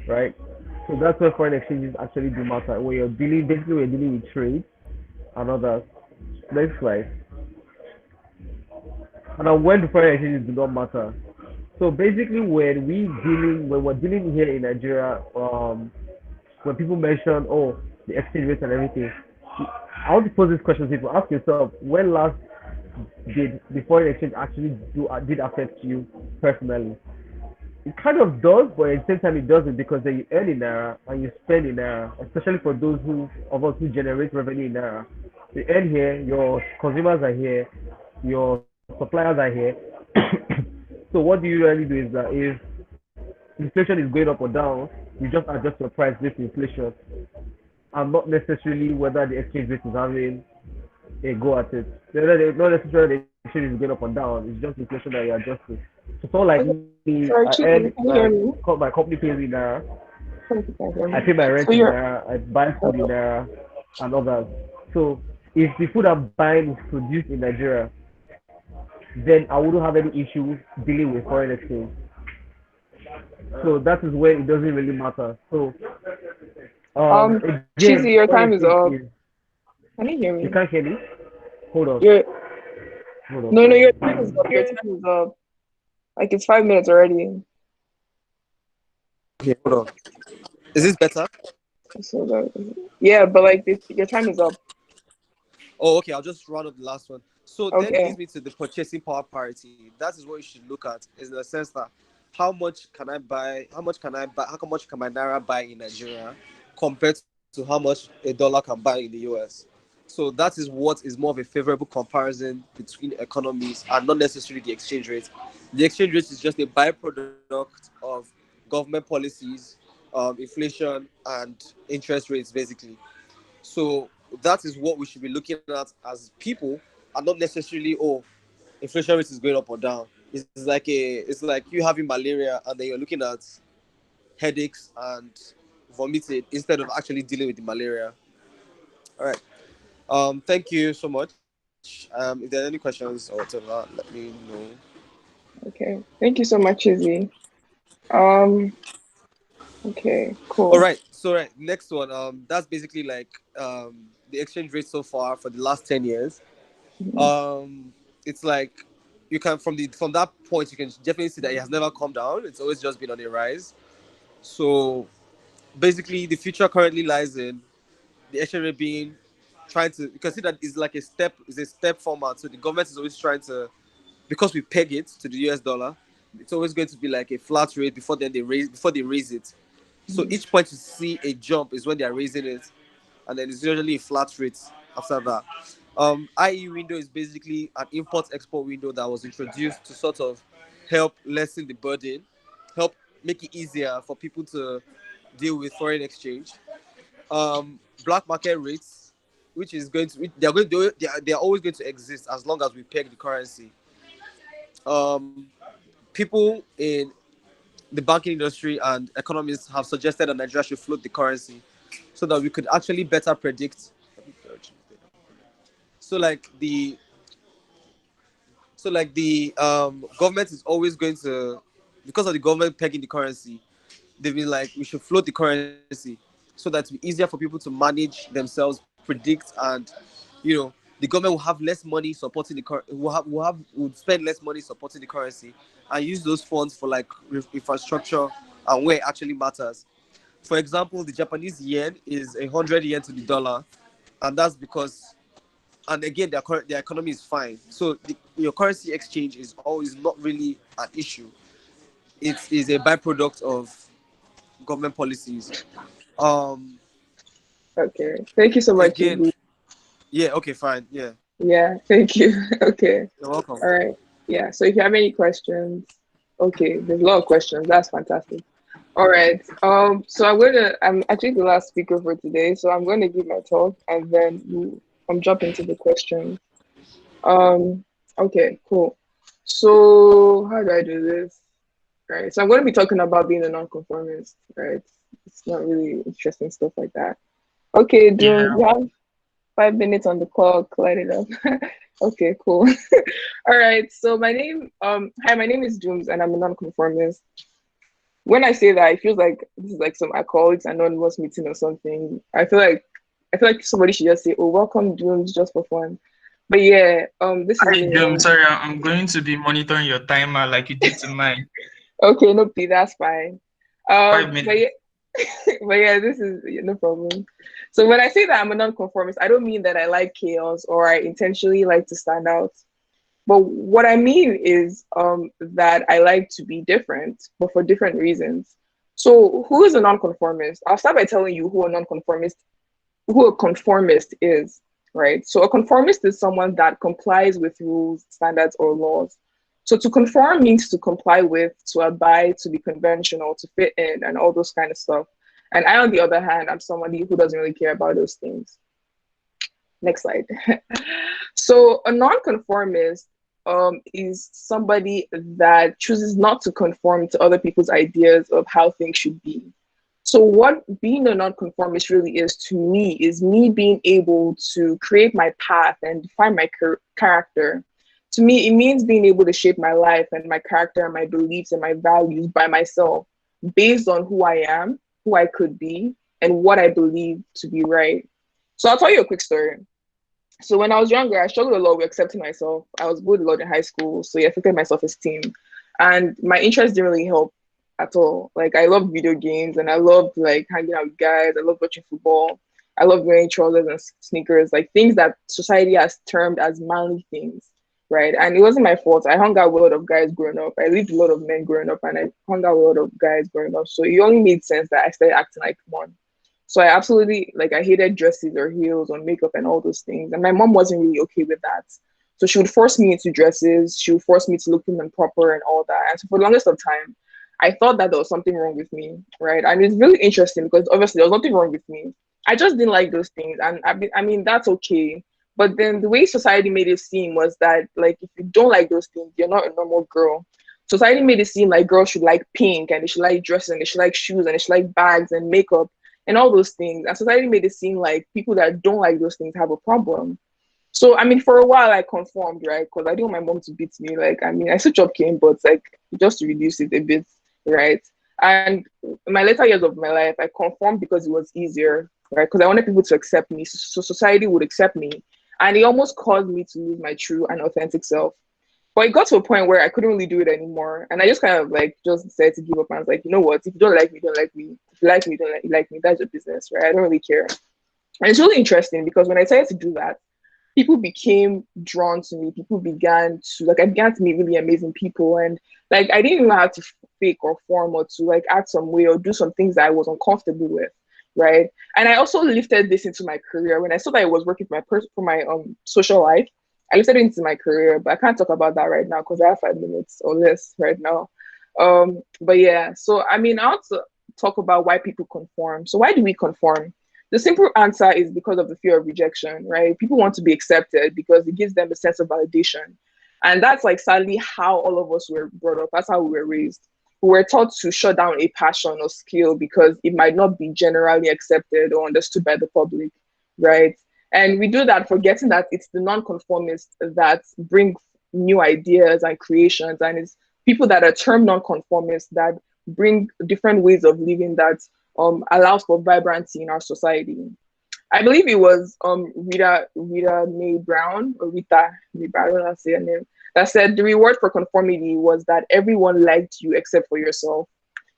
right? So that's where foreign exchanges actually do matter. When you're dealing, basically, we're dealing with trade and others. Next slide. And now, when the foreign exchanges do not matter. So basically, when we're dealing here in Nigeria, when people mention, oh, the exchange rate and everything, I want to pose this question to people. Ask yourself, when last did the foreign exchange actually did affect you personally? It kind of does, but at the same time it doesn't, because then you earn in naira and you spend in naira, especially for those of us who generate revenue in naira. You earn here, your consumers are here, your suppliers are here. So what do you really do is that if inflation is going up or down, you just adjust your price with inflation, and not necessarily whether the exchange rate is having a go at it. Not necessarily the exchange is going up or down, it's just inflation that you're adjusting. So someone like me, Sorry, I Chief, earn, can you hear me? my company pays me naira, I I pay my rent So in you're naira, I buy food in naira, and others. So if the food I'm buying is produced in Nigeria, then I wouldn't have any issue dealing with foreign exchange. So that is where it doesn't really matter. So again, Cheesy, your foreign time is exchange up. is, Can you hear you me? can't hear me? Hold on, Your hold on. No, your time is up. Your time is up. Like it's 5 minutes already. Okay, hold on. Is this better? So yeah, but like your time is up. Oh, okay. I'll just round up the last one. So then it Okay. leads me to the purchasing power parity. That is what you should look at, is in the sense that how much can I buy? How much can my naira buy in Nigeria compared to how much a dollar can buy in the US? So that is what is more of a favorable comparison between economies, and not necessarily the exchange rate. The exchange rate is just a byproduct of government policies, inflation, and interest rates, basically. So that is what we should be looking at as people, and not necessarily, oh, inflation rate is going up or down. It's like you having malaria and then you're looking at headaches and vomiting instead of actually dealing with the malaria. All right. Thank you so much. If there are any questions or whatever, let me know. Okay. Thank you so much, Chizzy. Okay, All cool. right. So right, next one. That's basically like the exchange rate so far for the last 10 years. It's like you can from that point you can definitely see that it has never come down. It's always just been on a rise. So basically, the future currently lies in the exchange rate being trying to, you can see that it's like it's a step format. So the government is always trying to, because we peg it to the US dollar, it's always going to be like a flat rate before they raise it. So each point you see a jump is when they are raising it, and then it's usually a flat rate after that. IE window is basically an import-export window that was introduced to sort of help lessen the burden, help make it easier for people to deal with foreign exchange. Black market rates, which is going to, they are always going to exist as long as we peg the currency. People in the banking industry and economists have suggested that Nigeria should float the currency so that we could actually better predict. So like the government is always going to, because of the government pegging the currency, they've been like, we should float the currency so that it's easier for people to manage themselves, predict, and the government will have less money supporting the currency, will spend less money supporting the currency and use those funds for like infrastructure and where it actually matters. For example, the Japanese yen is 100 yen to the dollar, and that's because, and again, their economy is fine. So your currency exchange is always not really an issue. It is a byproduct of government policies. Okay. Thank you so much, Again, Ibu. yeah. Okay. Fine. Yeah. Yeah. Thank you. Okay. You're welcome. All right. Yeah. So if you have any questions, okay, there's a lot of questions. That's fantastic. All right. So I'm actually the last speaker for today, so I'm going to give my talk and then I'm jumping into the questions. Okay, cool. So how do I do this? Right. So I'm going to be talking about being a nonconformist, right? It's not really interesting stuff like that. Okay, Doom, you have 5 minutes on the clock. Light it up. Okay, cool. All right. So my name is Dooms, and I'm a nonconformist. When I say that, it feels like this is like some Alcoholics Anonymous meeting or something. I feel like somebody should just say, "Oh, welcome, Dooms," just for fun. But yeah, this is me. I'm sorry, I'm going to be monitoring your timer like you did to mine. Okay, no, that's fine. 5 minutes. But yeah, this is no problem. So when I say that I'm a nonconformist, I don't mean that I like chaos or I intentionally like to stand out. But what I mean is that I like to be different, but for different reasons. So who is a nonconformist? I'll start by telling you who a conformist is, right? So a conformist is someone that complies with rules, standards, or laws. So to conform means to comply with, to abide, to be conventional, to fit in, and all those kind of stuff. And I, on the other hand, I'm somebody who doesn't really care about those things. Next slide. So a nonconformist is somebody that chooses not to conform to other people's ideas of how things should be. So what being a nonconformist really is to me is me being able to create my path and define my character. To me, it means being able to shape my life and my character and my beliefs and my values by myself based on who I am, who I could be, and what I believe to be right. So I'll tell you a quick story. So when I was younger, I struggled a lot with accepting myself. I was bullied a lot in high school, so it affected my self-esteem. And my interests didn't really help at all. Like I loved video games and I loved like hanging out with guys. I loved watching football. I loved wearing trousers and sneakers, like things that society has termed as manly things, right? And it wasn't my fault. I hung out with a lot of guys growing up. I lived with a lot of men growing up and I hung out with a lot of guys growing up. So it only made sense that I started acting like one. So I absolutely, like, I hated dresses or heels or makeup and all those things. And my mom wasn't really okay with that. So she would force me into dresses. She would force me to look prim and proper and all that. And so for the longest of time, I thought that there was something wrong with me, right? And it's really interesting because obviously there was nothing wrong with me. I just didn't like those things. And I mean, that's okay. But then the way society made it seem was that, like, if you don't like those things, you're not a normal girl. Society made it seem like girls should like pink and they should like dresses and they should like shoes and they should like bags and makeup and all those things. And society made it seem like people that don't like those things have a problem. So, I mean, for a while I conformed, right? Because I didn't want my mom to beat me. Like, I mean, I switched up cane, but like just to reduce it a bit, right? And in my later years of my life, I conformed because it was easier, right? Because I wanted people to accept me, so society would accept me. And it almost caused me to lose my true and authentic self. But it got to a point where I couldn't really do it anymore. And I just kind of like just decided to give up. And I was like, you know what? If you don't like me, don't like me. If you like me, don't like me. That's your business, right? I don't really care. And it's really interesting because when I started to do that, people became drawn to me. People began to like I began to meet really amazing people, and like I didn't know how to fake or form or to like act some way or do some things that I was uncomfortable with, right? And I also lifted this into my career when I saw that it was working for my social life. I lifted it into my career, but I can't talk about that right now because I have 5 minutes or less right now. But yeah, so I mean, I want to talk about why people conform. So why do we conform? The simple answer is because of the fear of rejection, right? People want to be accepted because it gives them a sense of validation. And that's like sadly how all of us were brought up. That's how we were raised. We were taught to shut down a passion or skill because it might not be generally accepted or understood by the public, right? And we do that forgetting that it's the nonconformists that bring new ideas and creations, and it's people that are termed nonconformists that bring different ways of living that allows for vibrancy in our society. I believe it was Rita Mae Brown or Rita, I don't know how to say her name, that said the reward for conformity was that everyone liked you except for yourself.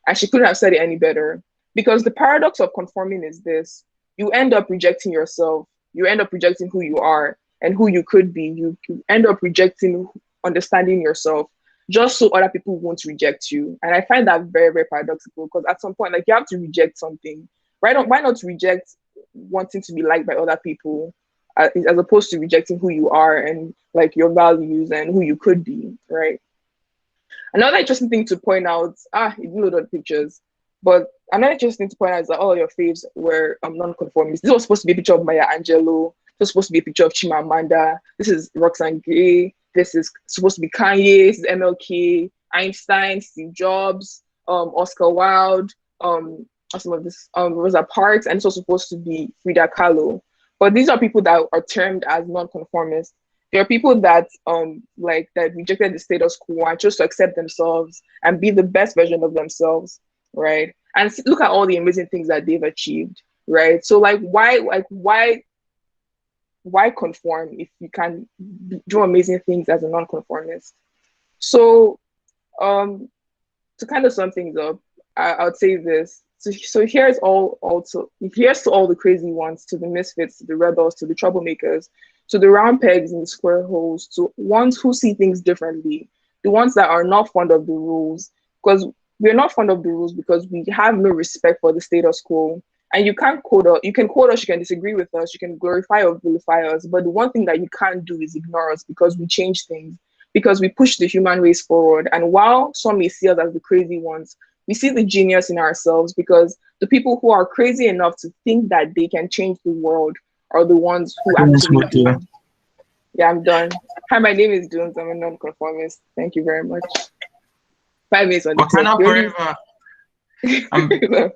And she couldn't have said it any better. Because the paradox of conforming is this: you end up rejecting yourself, you end up rejecting who you are and who you could be. You end up rejecting understanding yourself just so other people won't reject you. And I find that very, very paradoxical because at some point, like you have to reject something. Why not reject wanting to be liked by other people as opposed to rejecting who you are and like your values and who you could be, right? Another interesting thing to point out, you load up pictures, but another interesting thing to point out is that all your faves were non-conformists. This was supposed to be a picture of Maya Angelou. This was supposed to be a picture of Chimamanda. This is Roxane Gay. This is supposed to be Kanye. This is MLK, Einstein, Steve Jobs, Oscar Wilde, some of this Rosa Parks, and it's also supposed to be Frida Kahlo. But these are people that are termed as non-conformists. There are people that that rejected the status quo and chose to accept themselves and be the best version of themselves, right? And look at all the amazing things that they've achieved, right? So why conform if you can do amazing things as a non-conformist? So to kind of sum things up, I would say this. So here's to all the crazy ones, to the misfits, to the rebels, to the troublemakers, to the round pegs in the square holes, to ones who see things differently, the ones that are not fond of the rules, because we're not fond of the rules because we have no respect for the status quo. And you can't quote us, you can quote us, you can disagree with us, you can glorify or vilify us, but the one thing that you can't do is ignore us because we change things, because we push the human race forward. And while some may see us as the crazy ones, we see the genius in ourselves, because the people who are crazy enough to think that they can change the world are the ones who actually do. Yeah, I'm done. Hi, my name is Jones. I'm a non-conformist. Thank you very much. 5 minutes on the forever.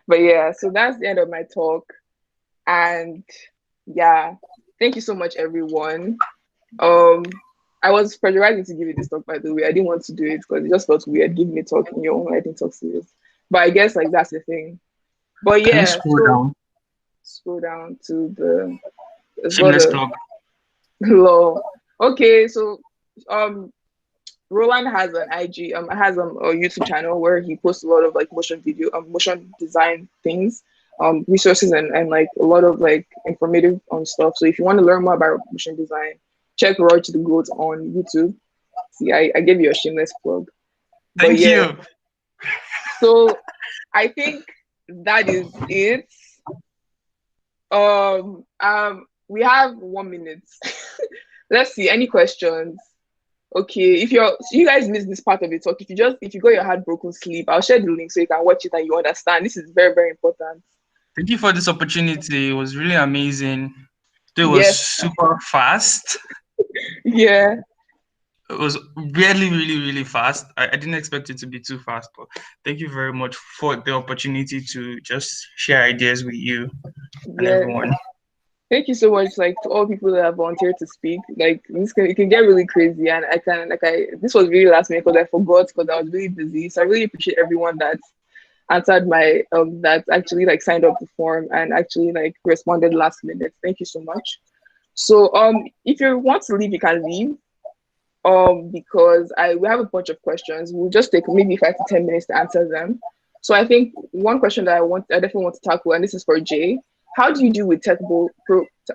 But yeah, so that's the end of my talk. And yeah, thank you so much, everyone. I was pressurizing to give you this talk, by the way. I didn't want to do it because it just felt weird giving me talk in your own. I didn't talk serious. But I guess like that's the thing. But yeah, scroll down to the shameless plug. Law. Okay, so Roland has an IG, has a YouTube channel where he posts a lot of like motion design things, resources and like a lot of like informative stuff. So if you want to learn more about motion design, check Roach the Goat on YouTube. See, I gave you a shameless plug. Thank you. So I think that is it. We have 1 minute. Let's see, any questions? Okay, if you guys missed this part of the talk, if you got your heart broken, sleep, I'll share the link so you can watch it and you understand. This is very, very important. Thank you for this opportunity. It was really amazing. It was super fast. Yeah. It was really, really, really fast. I didn't expect it to be too fast, but thank you very much for the opportunity to just share ideas with you and everyone. Thank you so much, like to all people that have volunteered to speak. Like it can get really crazy, and this was really last minute because I forgot because I was really busy. So I really appreciate everyone that answered my that actually like signed up the form and actually like responded last minute. Thank you so much. So if you want to leave, you can leave. Because we have a bunch of questions. We'll just take maybe 5 to 10 minutes to answer them. So I think one question that I definitely want to tackle, and this is for Jay. how do you deal with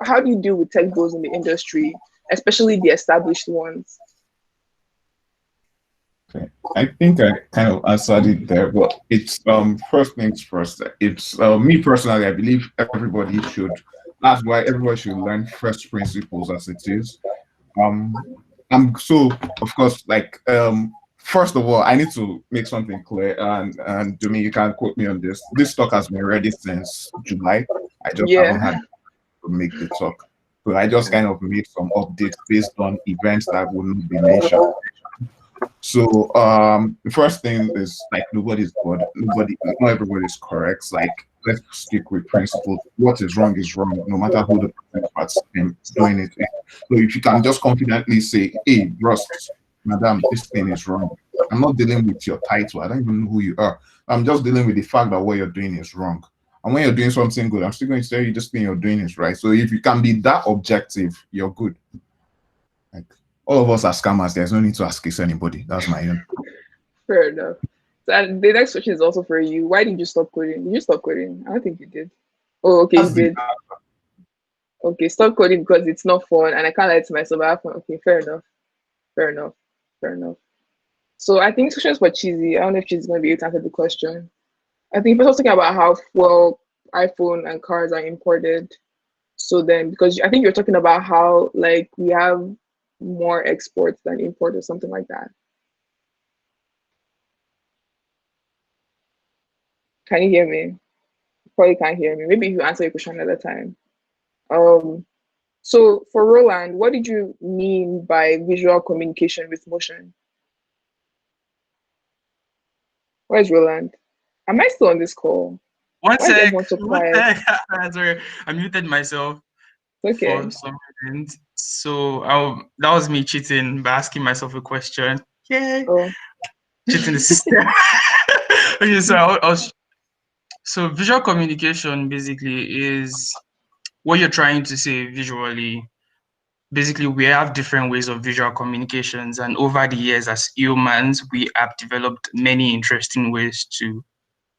how do you deal with tech bros in the industry, especially the established ones? Okay. I think I kind of answered it there, but it's first things first. It's me personally, I believe everybody should, that's why everybody should learn first principles as it is. I'm so, of course, like first of all, I need to make something clear, and Jimmy, you can quote me on this. This talk has been ready since July. I just haven't had to make the talk. So I just kind of made some updates based on events that will not be mentioned. So the first thing is like nobody's good. Not everybody is correct. Like let's stick with principles. What is wrong, no matter who the person participant doing it. So if you can just confidently say, hey, Ross, madam, this thing is wrong. I'm not dealing with your title. I don't even know who you are. I'm just dealing with the fact that what you're doing is wrong. And when you're doing something good, I'm still going to tell you this thing you're doing is right. So if you can be that objective, you're good. Like all of us are scammers. There's no need to ask anybody. That's my own. Fair enough. So the next question is also for you. Why did you stop coding? Did you stop coding? I don't think you did. Oh, okay, you did. Okay, stop coding because it's not fun and I can't lie to myself. I have fun. Okay, fair enough. Fair enough. Fair enough. So I think this question is for Cheesy. I don't know if she's going to be able to answer the question. I think first I was talking about how well iPhone and cars are imported. So then, because I think you're talking about how like we have more exports than import or something like that. Can you hear me? Probably can't hear me. Maybe if you answer your question another time. So for Roland, what did you mean by visual communication with motion? Where's Roland? Am I still on this call? One Why is sec. everyone so quiet? Sorry, I muted myself Okay. for some reason. So that was me cheating by asking myself a question. Yeah. Oh. Cheating the system. Okay, so visual communication basically is what you're trying to say visually. Basically, we have different ways of visual communications, and over the years as humans, we have developed many interesting ways to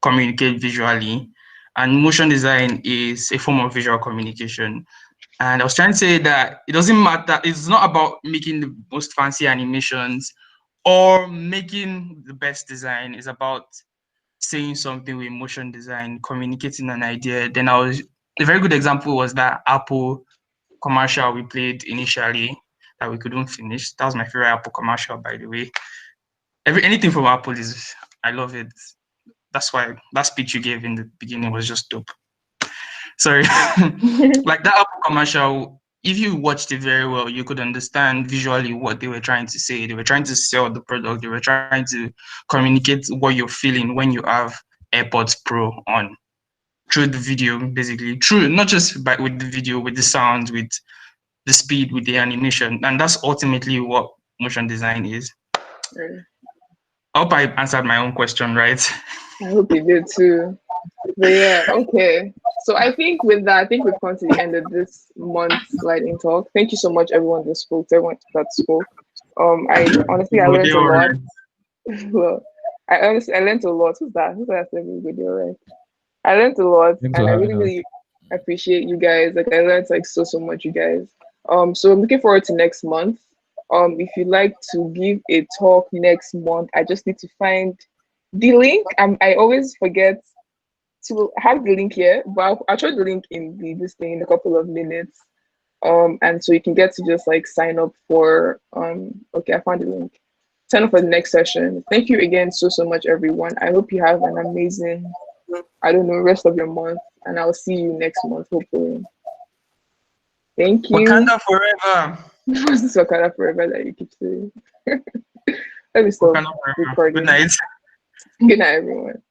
communicate visually. And motion design is a form of visual communication. And I was trying to say that it doesn't matter, it's not about making the most fancy animations or making the best design. It's about saying something with motion design, communicating an idea. Then a very good example was that Apple commercial we played initially that we couldn't finish. That was my favorite Apple commercial, by the way. Anything from Apple I love it. That's why that speech you gave in the beginning was just dope. Sorry. Like that Apple commercial, if you watched it very well, you could understand visually what they were trying to say. They were trying to sell the product. They were trying to communicate what you're feeling when you have AirPods Pro on through the video, basically. Through not just with the video, with the sound, with the speed, with the animation. And that's ultimately what motion design is. I hope I answered my own question, right? I hope you did too. But yeah, okay. So I think with that, I think we've come to the end of this month's lightning talk. Thank you so much, everyone that spoke, everyone that spoke. I honestly I learned a lot. Well, I learned a lot. Who's that? Who's that saying video, right? I learned a lot and I really appreciate you guys. Like I learned like so much, you guys. So I'm looking forward to next month. If you'd like to give a talk next month, I just need to find the link. I always forget to have the link here, but I'll show the link in this thing in a couple of minutes. And so you can get to just like sign up for okay, I found the link. Sign up for the next session. Thank you again so much, everyone. I hope you have an amazing, I don't know, rest of your month, and I'll see you next month, hopefully. Thank you. Wakanda forever. What's this Wakanda forever that you keep saying? Let me stop recording. Good night. Good night, everyone.